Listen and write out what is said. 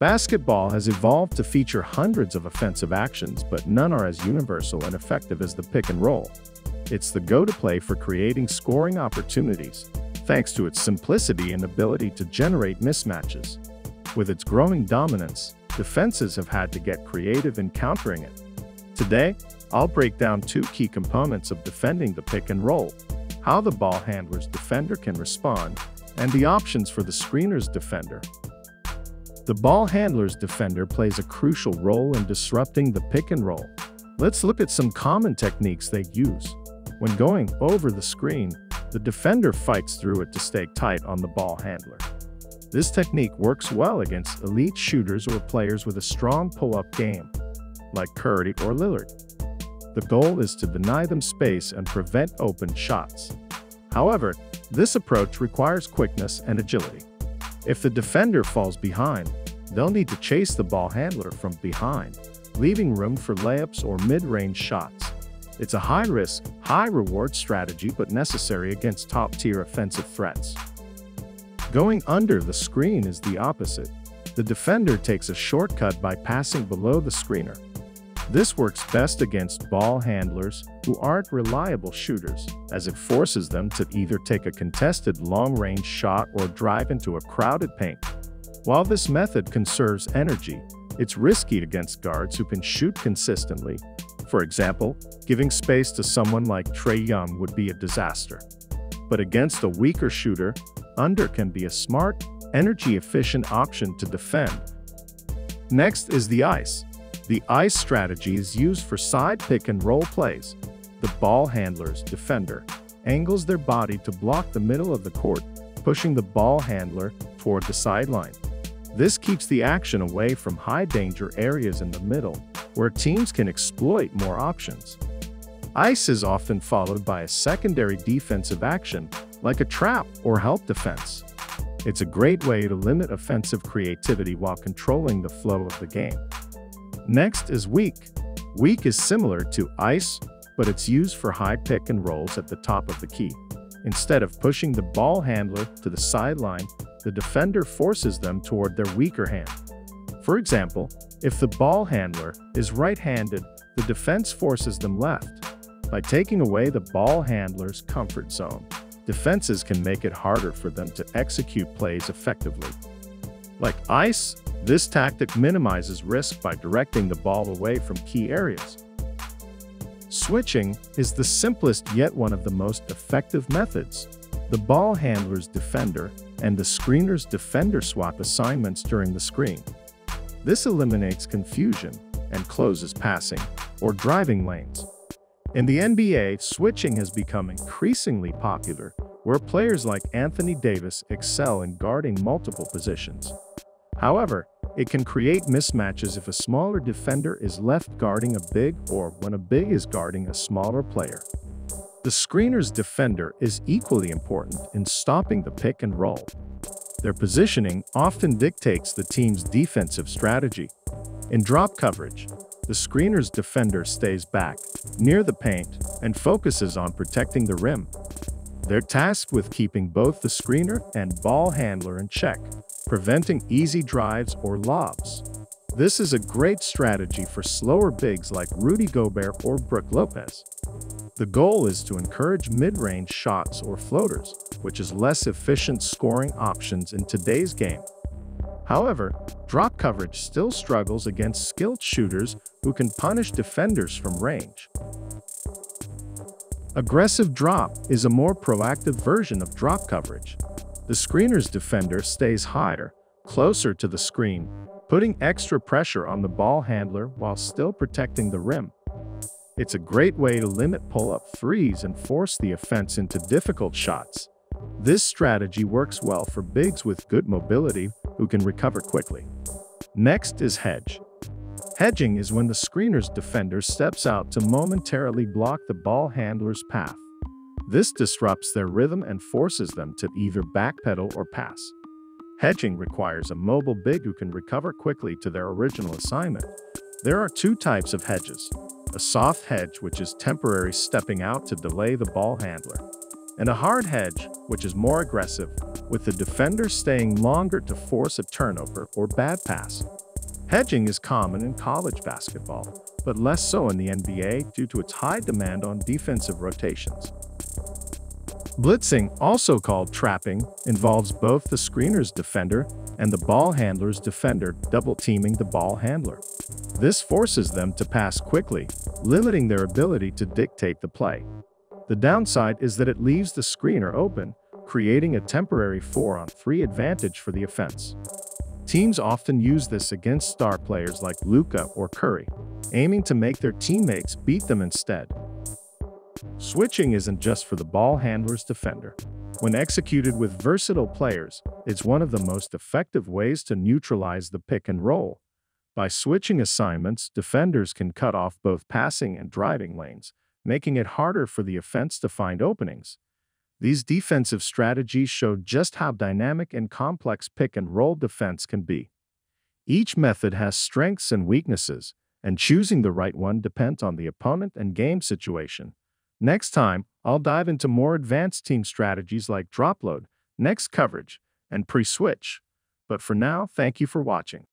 Basketball has evolved to feature hundreds of offensive actions, but none are as universal and effective as the pick and roll. It's the go-to play for creating scoring opportunities, thanks to its simplicity and ability to generate mismatches. With its growing dominance, defenses have had to get creative in countering it. Today, I'll break down two key components of defending the pick and roll: how the ball handler's defender can respond, and the options for the screener's defender. The ball handler's defender plays a crucial role in disrupting the pick and roll. Let's look at some common techniques they use. When going over the screen, the defender fights through it to stay tight on the ball handler. This technique works well against elite shooters or players with a strong pull-up game, like Curry or Lillard. The goal is to deny them space and prevent open shots. However, this approach requires quickness and agility. If the defender falls behind, they'll need to chase the ball handler from behind, leaving room for layups or mid-range shots. It's a high-risk, high-reward strategy, but necessary against top-tier offensive threats. Going under the screen is the opposite. The defender takes a shortcut by passing below the screener. This works best against ball handlers who aren't reliable shooters, as it forces them to either take a contested long-range shot or drive into a crowded paint. While this method conserves energy, it's risky against guards who can shoot consistently. For example, giving space to someone like Trae Young would be a disaster. But against a weaker shooter, under can be a smart, energy-efficient option to defend. Next is the ice. The ice strategy is used for side pick and roll plays. The ball handler's defender angles their body to block the middle of the court, pushing the ball handler toward the sideline. This keeps the action away from high-danger areas in the middle, where teams can exploit more options. Ice is often followed by a secondary defensive action, like a trap or help defense. It's a great way to limit offensive creativity while controlling the flow of the game. Next is weak. Weak is similar to ice, but it's used for high pick and rolls at the top of the key. Instead of pushing the ball handler to the sideline, the defender forces them toward their weaker hand. For example, if the ball handler is right-handed, the defense forces them left. By taking away the ball handler's comfort zone, defenses can make it harder for them to execute plays effectively. Like ice, this tactic minimizes risk by directing the ball away from key areas. Switching is the simplest yet one of the most effective methods. The ball handler's defender and the screener's defender swap assignments during the screen. This eliminates confusion and closes passing or driving lanes. In the NBA, switching has become increasingly popular, where players like Anthony Davis excel in guarding multiple positions. However, it can create mismatches if a smaller defender is left guarding a big or when a big is guarding a smaller player. The screener's defender is equally important in stopping the pick and roll. Their positioning often dictates the team's defensive strategy. In drop coverage, the screener's defender stays back, near the paint, and focuses on protecting the rim. They're tasked with keeping both the screener and ball handler in check, preventing easy drives or lobs. This is a great strategy for slower bigs like Rudy Gobert or Brook Lopez. The goal is to encourage mid-range shots or floaters, which is less efficient scoring options in today's game. However, drop coverage still struggles against skilled shooters who can punish defenders from range. Aggressive drop is a more proactive version of drop coverage. The screener's defender stays higher, closer to the screen, putting extra pressure on the ball handler while still protecting the rim. It's a great way to limit pull-up threes and force the offense into difficult shots. This strategy works well for bigs with good mobility who can recover quickly. Next is hedge. Hedging is when the screener's defender steps out to momentarily block the ball handler's path. This disrupts their rhythm and forces them to either backpedal or pass. Hedging requires a mobile big who can recover quickly to their original assignment. There are two types of hedges: a soft hedge, which is temporary stepping out to delay the ball handler, and a hard hedge, which is more aggressive, with the defender staying longer to force a turnover or bad pass. Hedging is common in college basketball, but less so in the NBA due to its high demand on defensive rotations. Blitzing, also called trapping, involves both the screener's defender and the ball handler's defender double-teaming the ball handler. This forces them to pass quickly, limiting their ability to dictate the play. The downside is that it leaves the screener open, creating a temporary 4-on-3 advantage for the offense. Teams often use this against star players like Luka or Curry, aiming to make their teammates beat them instead. Switching isn't just for the ball handler's defender. When executed with versatile players, it's one of the most effective ways to neutralize the pick and roll. By switching assignments, defenders can cut off both passing and driving lanes, making it harder for the offense to find openings. These defensive strategies show just how dynamic and complex pick-and-roll defense can be. Each method has strengths and weaknesses, and choosing the right one depends on the opponent and game situation. Next time, I'll dive into more advanced team strategies like drop load, next coverage, and pre-switch. But for now, thank you for watching.